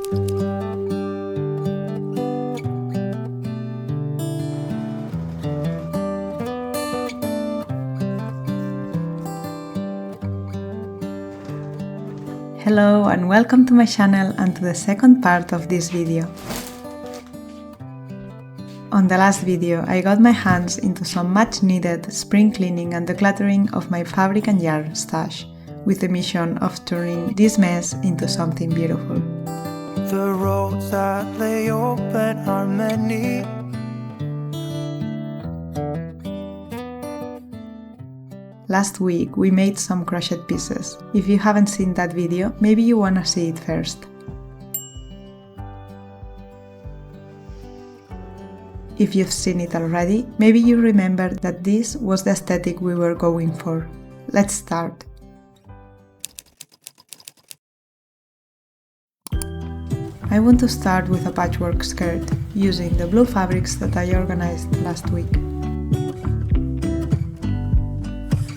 Hello and welcome to my channel and to the second part of this video. On the last video, I got my hands into some much needed spring cleaning and decluttering of my fabric and yarn stash, with the mission of turning this mess into something beautiful. The roads that lay open are many. Last week we made some crochet pieces. If you haven't seen that video, maybe you wanna see it first. If you've seen it already, maybe you remember that this was the aesthetic we were going for. Let's start. I want to start with a patchwork skirt, using the blue fabrics that I organized last week.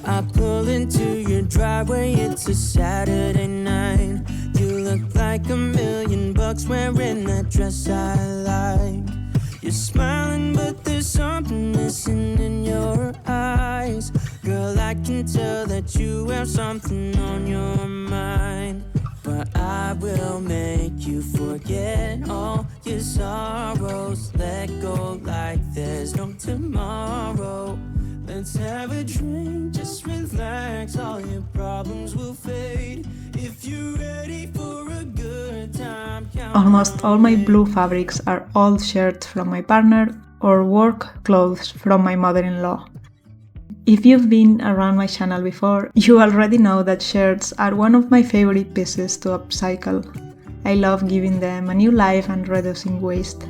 I pull into your driveway, it's a Saturday night. You look like $1,000,000 wearing that dress I like. You're smiling, but there's something missing in your eyes. Girl, I can tell that you have something on your mind. But I will make you forget all your sorrows. Let go like there's no tomorrow. Let's have a drink, just relax, all your problems will fade. If you're ready for a good time, Almost all my blue fabrics are old shirts from my partner or work clothes from my mother-in-law. If you've been around my channel before, you already know that shirts are one of my favorite pieces to upcycle. I love giving them a new life and reducing waste.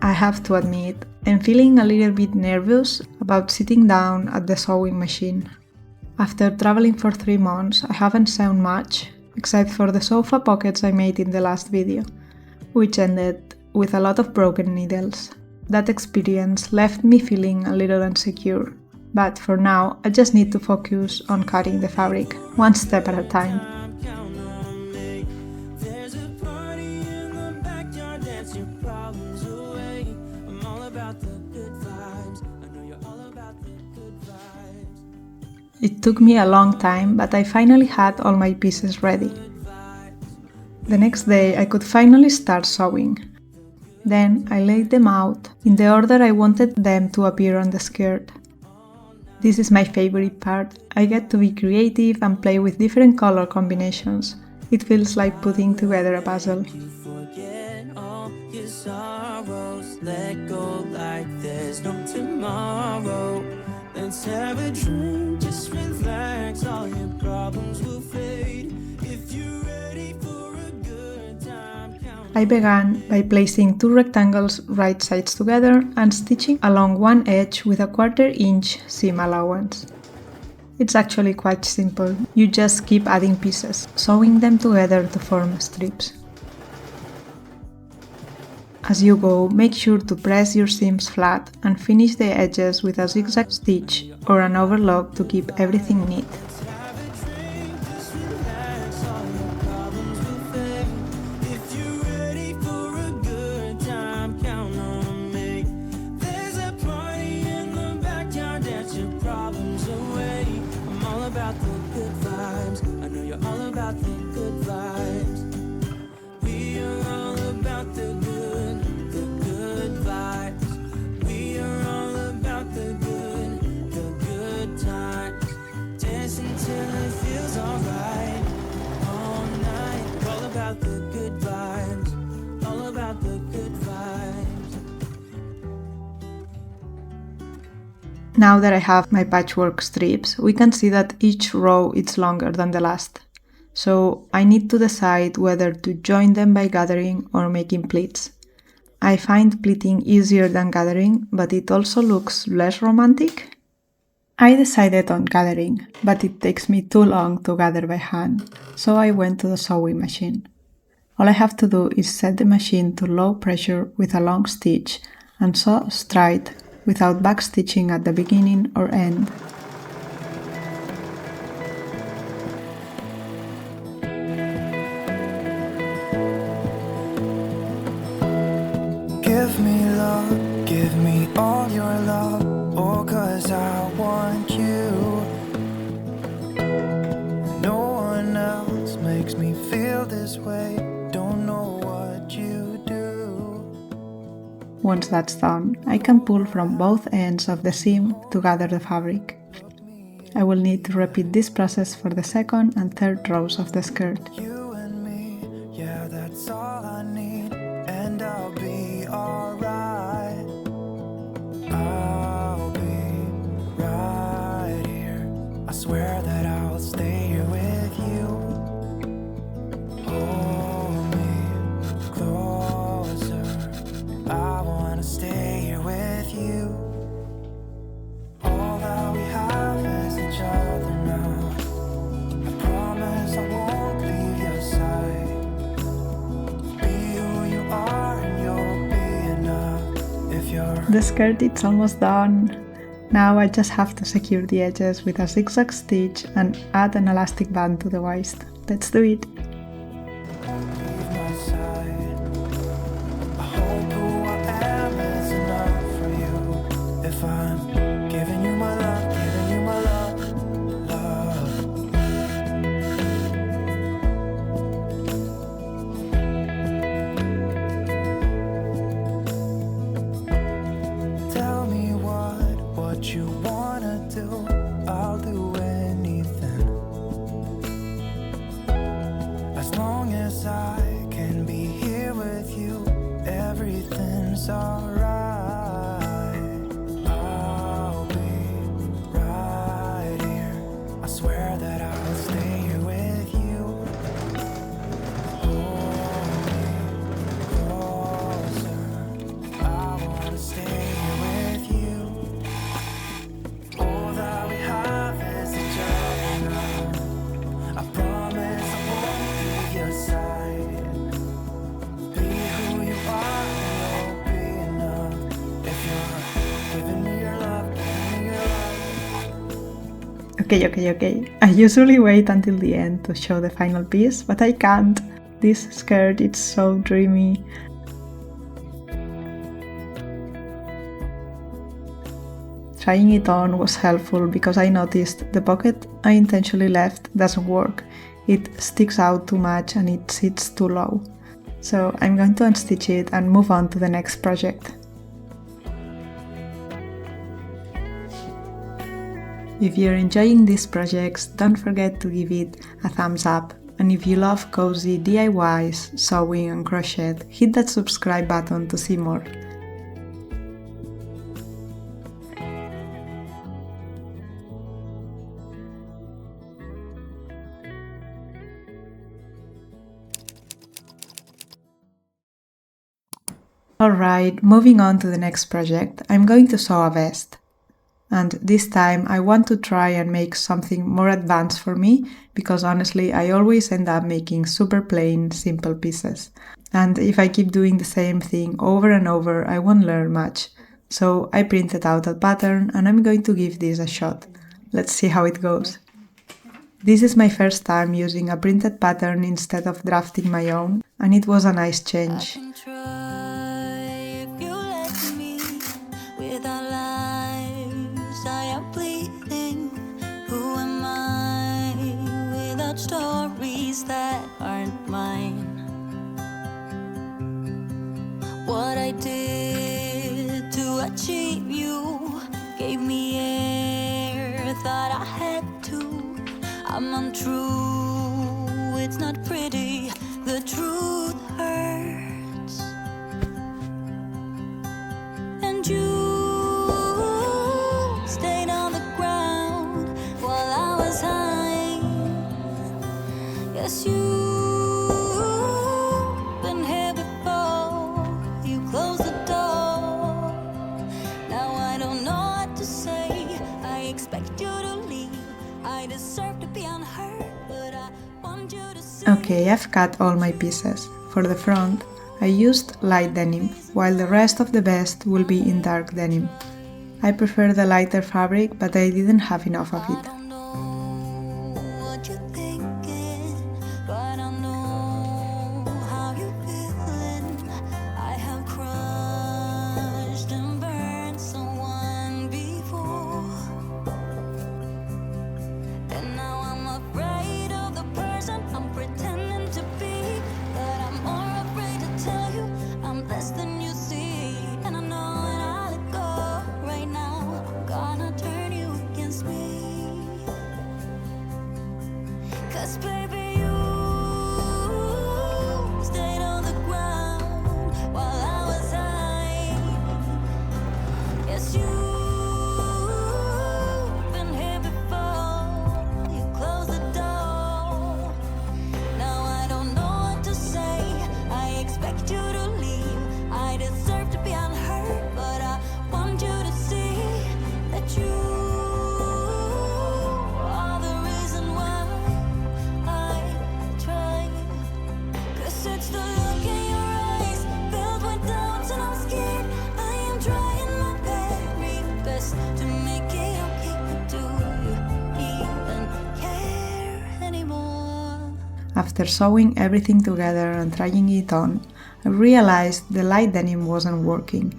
I have to admit, I'm feeling a little bit nervous about sitting down at the sewing machine. After traveling for 3 months, I haven't sewn much, except for the sofa pockets I made in the last video, which ended with a lot of broken needles. That experience left me feeling a little insecure, but for now I just need to focus on cutting the fabric, one step at a time. It took me a long time, but I finally had all my pieces ready. The next day I could finally start sewing. Then I laid them out in the order I wanted them to appear on the skirt. This is my favorite part. I get to be creative and play with different color combinations. It feels like putting together a puzzle. Let go like there's no tomorrow. Let's have a drink, just relax, all your problems will fade. If you're ready for a good time, I began by placing 2 rectangles right sides together and stitching along one edge with a 1/4 inch seam allowance. It's actually quite simple. You just keep adding pieces, sewing them together to form strips. As you go, make sure to press your seams flat and finish the edges with a zigzag stitch or an overlock to keep everything neat. Now that I have my patchwork strips, we can see that each row is longer than the last. So I need to decide whether to join them by gathering or making pleats. I find pleating easier than gathering, but it also looks less romantic. I decided on gathering, but it takes me too long to gather by hand, so I went to the sewing machine. All I have to do is set the machine to low pressure with a long stitch and sew straight without backstitching at the beginning or end. Once that's done, I can pull from both ends of the seam to gather the fabric. I will need to repeat this process for the second and third rows of the skirt. You and me, yeah, that's all I need, and I'll be alright. I'll be right here. I swear that I'll stay here with you. Hold me closer. I wanna stay here with you. All that we have is each other now. I promise I won't leave your side. Be who you are and you'll be enough. If you're The skirt is almost done. Now I just have to secure the edges with a zigzag stitch and add an elastic band to the waist. Let's do it! leave my side. I hope who I am is enough for you. If I'm giving you my love, giving you my love, love. Tell me what you wanna do. I'll do anything. As long as I can be here with you, everything's alright. I'll be right here. I swear that I'll stay here with you. Hold me closer. I wanna stay here with you. All that we have is each other now. I promise I won't leave your side. Be who you are and you'll be enough. If you're giving me your love, giving me your love. Okay. I usually wait until the end to show the final piece, but I can't. This skirt is so dreamy. Trying it on was helpful because I noticed the pocket I intentionally left doesn't work. It sticks out too much and it sits too low. So I'm going to unstitch it and move on to the next project. If you're enjoying these projects, don't forget to give it a thumbs up. And if you love cozy DIYs, sewing and crochet, hit that subscribe button to see more. Alright, moving on to the next project, I'm going to sew a vest. And this time I want to try and make something more advanced for me, because honestly I always end up making super plain, simple pieces. And if I keep doing the same thing over and over, I won't learn much. So I printed out a pattern and I'm going to give this a shot. Let's see how it goes. This is my first time using a printed pattern instead of drafting my own, and it was a nice change. Stories that aren't mine. What I did to achieve you gave me air, thought I had to. I'm untrue, it's not pretty, the truth hurts. And you stayed on the ground while I was high. Yes, you've been here before. You closed the door. Now I don't know what to say. I expect you to leave. I deserve to be unheard, but I want you to see. Okay, I've cut all my pieces. For the front, I used light denim, while the rest of the vest will be in dark denim. I prefer the lighter fabric, but I didn't have enough of it. Than you see, and I Yes, baby, you stayed on the ground while I was high. Yes, you've been here before. You closed the door. Now I don't know what to say. I expect you to leave. I deserve to be unheard, but I want you to see that you are the reason why I try. 'Cause it's the look in your eyes filled with doubts, and I'm scared. I am trying my very best to make it okay, but do you even care anymore? After sewing everything together and trying it on, I realized the light denim wasn't working.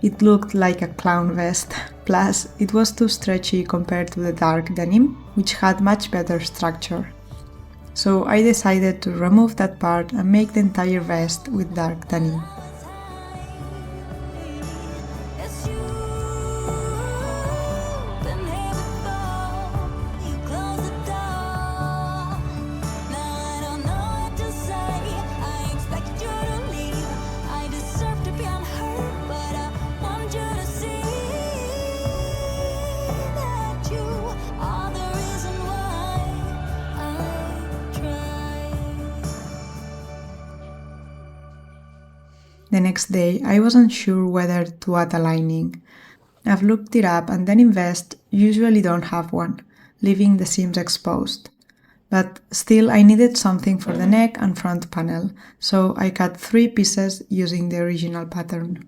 It looked like a clown vest, plus it was too stretchy compared to the dark denim, which had much better structure. So I decided to remove that part and make the entire vest with dark denim. Yes, you've been here before. You closed the door. Now I don't know what to say. I expect you to leave. I deserve to be unheard, but I want you to see that you are the reason why I try. The next day, I wasn't sure whether to add a lining. I've looked it up and Denim Vest usually don't have one, leaving the seams exposed. But still I needed something for the neck and front panel, so I cut 3 pieces using the original pattern.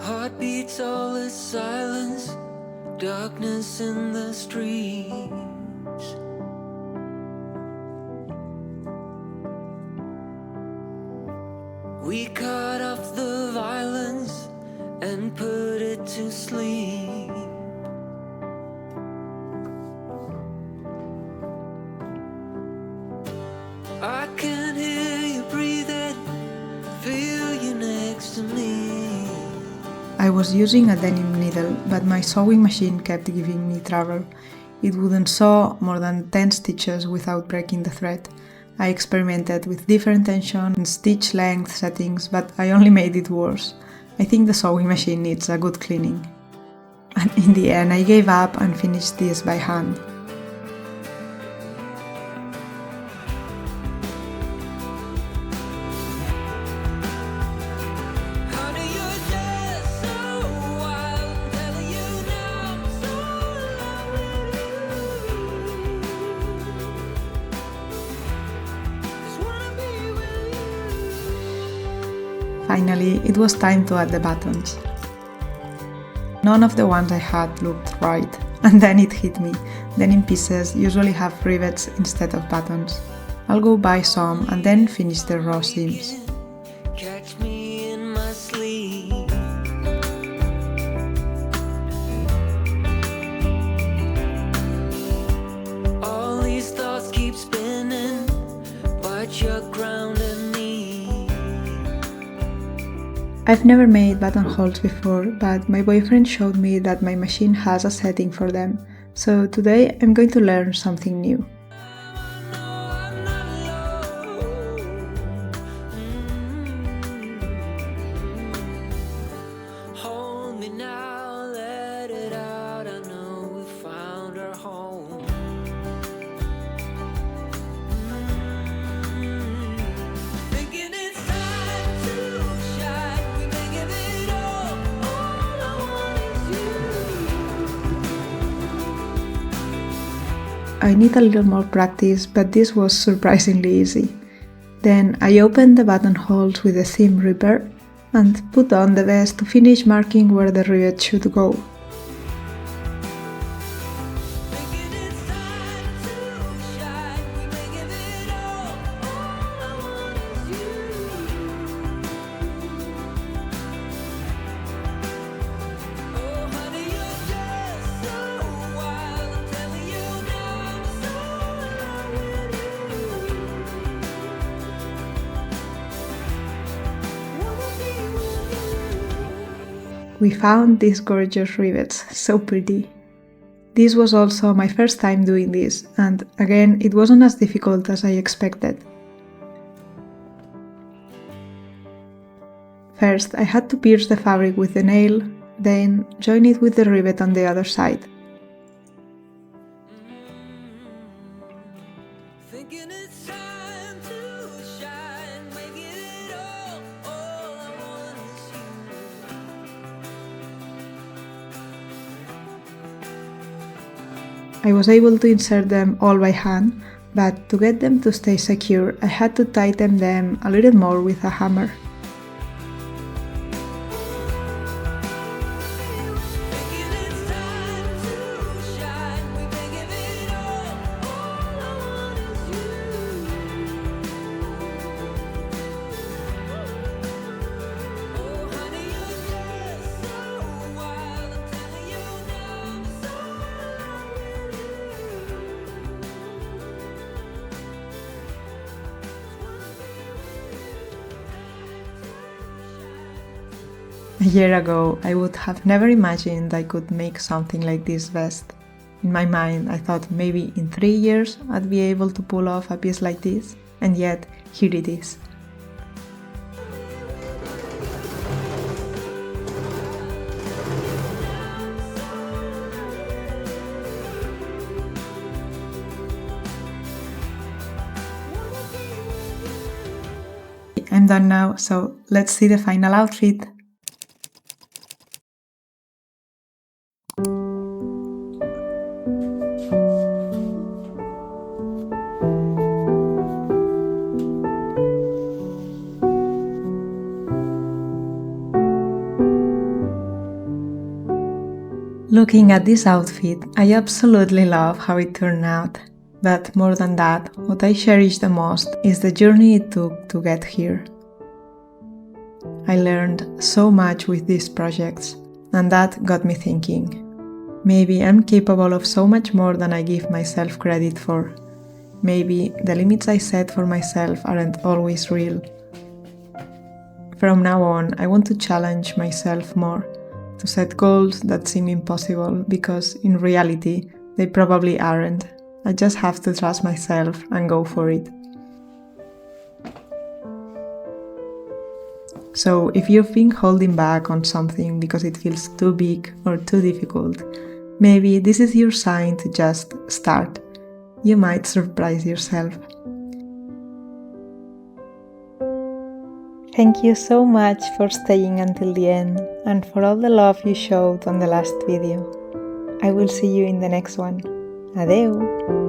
Heartbeats, all is silence, darkness in the streets. We cut off the violence and put it to sleep. I can hear you breathing, feel you next to me. I was using a denim needle, but my sewing machine kept giving me trouble. It wouldn't sew more than 10 stitches without breaking the thread. I experimented with different tension and stitch length settings, but I only made it worse. I think the sewing machine needs a good cleaning. And in the end, I gave up and finished this by hand. Honey, you're just so wild, I'm telling you now, I'm so in love with you. Just wanna be with you. Finally, it was time to add the buttons. None of the ones I had looked right, and then it hit me. Denim pieces usually have rivets instead of buttons. I'll go buy some and then finish the raw seams. Catch me in my sleep. All these thoughts keep spinning, but you're grounding me. I've never made buttonholes before, but my boyfriend showed me that my machine has a setting for them, so today I'm going to learn something new. Hold me now, let it out. I know we found our home. Thinking it's time to shine. We may give it all I want is you. I need a little more practice, but this was surprisingly easy. Then I opened the buttonholes with a seam ripper and put on the vest to finish marking where the rivet should go. Thinking it's time to shine. We may give it all I want is you. Oh, honey, you're just so wild. I'm telling you now, I'm so in love with you. We found these gorgeous rivets, so pretty. This was also my first time doing this, and again, it wasn't as difficult as I expected. First, I had to pierce the fabric with the nail, then join it with the rivet on the other side. I was able to insert them all by hand, but to get them to stay secure, I had to tighten them a little more with a hammer. A year ago, I would have never imagined I could make something like this vest. In my mind, I thought maybe in 3 years I'd be able to pull off a piece like this, and yet here it is. I'm done now, so let's see the final outfit. Looking at this outfit, I absolutely love how it turned out. But more than that, what I cherish the most is the journey it took to get here. I learned so much with these projects, and that got me thinking. Maybe I'm capable of so much more than I give myself credit for. Maybe the limits I set for myself aren't always real. From now on, I want to challenge myself more, to set goals that seem impossible because in reality, they probably aren't. I just have to trust myself and go for it. So if you've been holding back on something because it feels too big or too difficult, maybe this is your sign to just start. You might surprise yourself. Thank you so much for staying until the end and for all the love you showed on the last video. I will see you in the next one. Adeu!